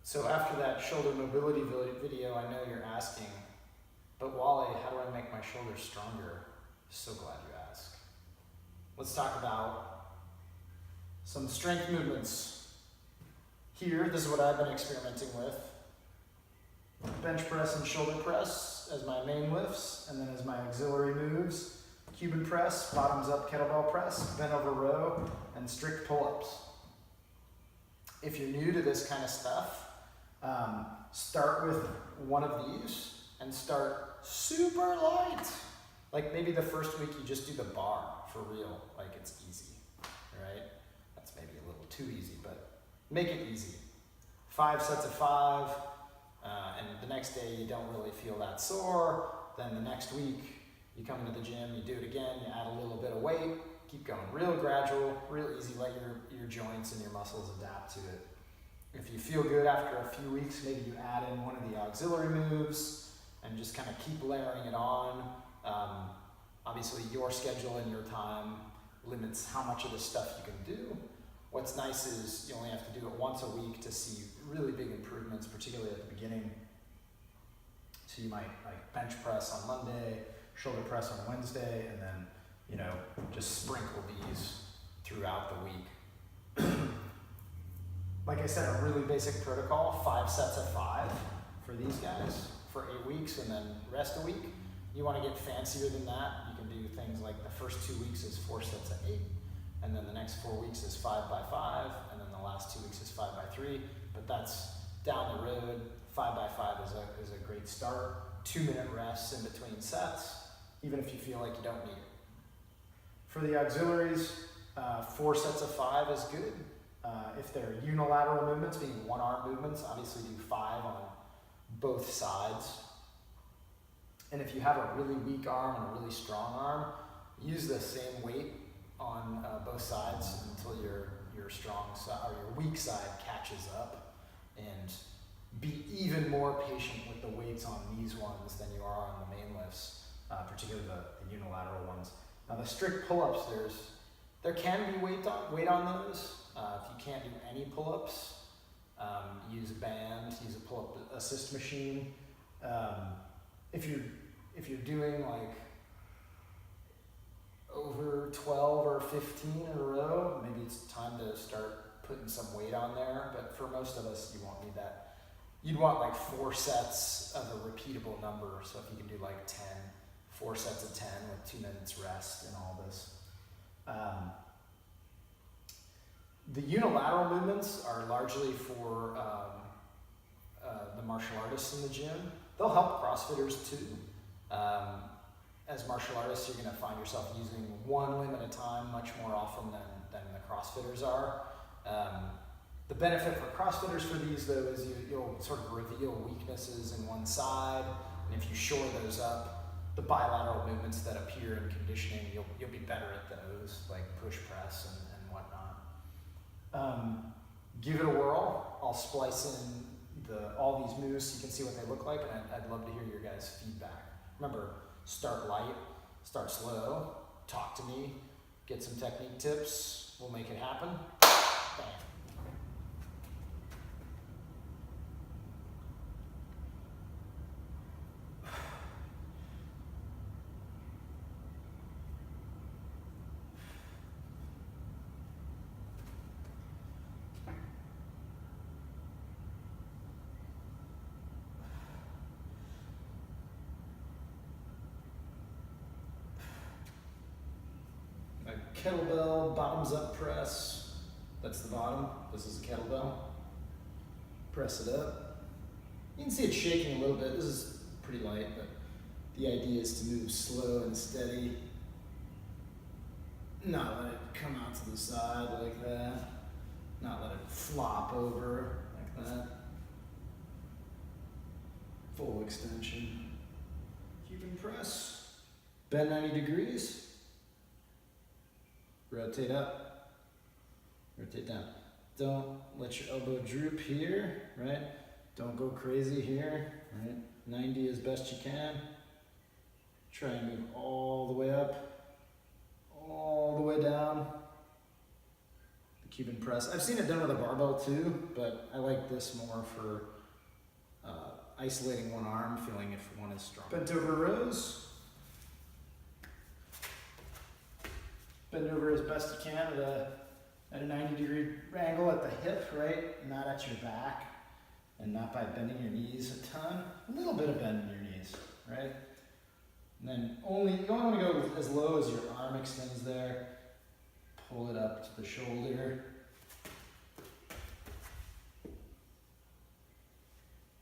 So after that shoulder mobility video, I know you're asking, but Wally, how do I make my shoulders stronger? So glad you asked. Let's talk about some strength movements. Here, this is what I've been experimenting with. Bench press and shoulder press as my main lifts, and then as my auxiliary moves, Cuban press, bottoms up kettlebell press, bent over row, and strict pull-ups. If you're new to this kind of stuff, start with one of these and start super light. Like maybe the first week you just do the bar for real, like it's easy, right? That's maybe a little too easy, but make it easy. 5 sets of 5, and the next day you don't really feel that sore. Then the next week you come into the gym, you do it again, you add a little bit of weight, keep going. Real gradual, real easy, let your joints and your muscles adapt to it. If you feel good after a few weeks, maybe you add in one of the auxiliary moves and just kind of keep layering it on. Obviously your schedule and your time limits how much of this stuff you can do. What's nice is you only have to do it once a week to see really big improvements, particularly at the beginning. So you might like bench press on Monday, shoulder press on Wednesday, and then, just sprinkle these throughout the week. Like I said, a really basic protocol, 5 sets of 5 for these guys for 8 weeks, and then rest a week. You want to get fancier than that, you can do things like the first 2 weeks is 4 sets of 8, and then the next 4 weeks is 5 by 5, and then the last 2 weeks is 5 by 3, but that's down the road. 5 by 5 is a great start. 2-minute rests in between sets, even if you feel like you don't need it. For the auxiliaries, 4 sets of 5 is good. If they're unilateral movements, meaning one-arm movements, obviously do 5 on both sides. And if you have a really weak arm and a really strong arm, use the same weight on both sides until your strong side or your weak side catches up, and be even more patient with the weights on these ones than you are on the main lifts, particularly the unilateral ones. Now the strict pull-ups, there can be weight on those. If you can't do any pull-ups, use a band, use a pull-up assist machine. If you're doing like over 12 or 15 in a row, maybe it's time to start putting some weight on there, but for most of us, you won't need that. You'd want like 4 sets of a repeatable number, so if you can do like 10, 4 sets of 10 with 2 minutes rest and all this. The unilateral movements are largely for the martial artists in the gym. They'll help CrossFitters too. As martial artists, you're going to find yourself using one limb at a time much more often than the CrossFitters are. The benefit for CrossFitters for these, though, is you'll sort of reveal weaknesses in one side, and if you shore those up, the bilateral movements that appear in conditioning, you'll be better at those, like push press and whatnot. Give it a whirl. I'll splice in all these moves so you can see what they look like, and I'd love to hear your guys' feedback. Remember, start light, start slow, talk to me, get some technique tips, we'll make it happen. Bam. Kettlebell bottoms up press. That's the bottom. This is a kettlebell. Press it up. You can see it shaking a little bit. This is pretty light, but the idea is to move slow and steady. Not let it come out to the side like that. Not let it flop over like that. Full extension. Cuban press. Bend 90 degrees. Rotate up, rotate down. Don't let your elbow droop here, right? Don't go crazy here, right? 90 as best you can. Try and move all the way up, all the way down. The Cuban press. I've seen it done with a barbell too, but I like this more for isolating one arm, feeling if one is strong. Bent over rows. Bend over as best you can at a 90-degree angle at the hip, right? Not at your back, and not by bending your knees a ton. A little bit of bend in your knees, right? And then you only want to go as low as your arm extends there. Pull it up to the shoulder.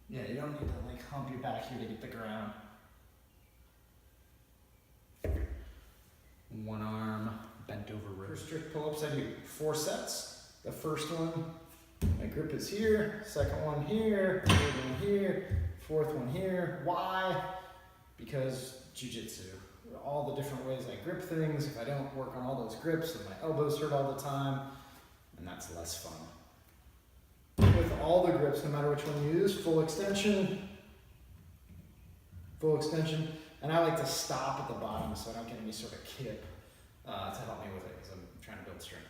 Yeah, you don't need to like hump your back here to get the ground. One arm bent over row. For strict pull-ups, I do 4 sets. The first one, my grip is here. Second one here. Third one here. Fourth one here. Why? Because jiu-jitsu. All the different ways I grip things. If I don't work on all those grips, then my elbows hurt all the time, and that's less fun. With all the grips, no matter which one you use, full extension, and I like to stop at the bottom so I don't get any sort of kip to help me with it because I'm trying to build strength.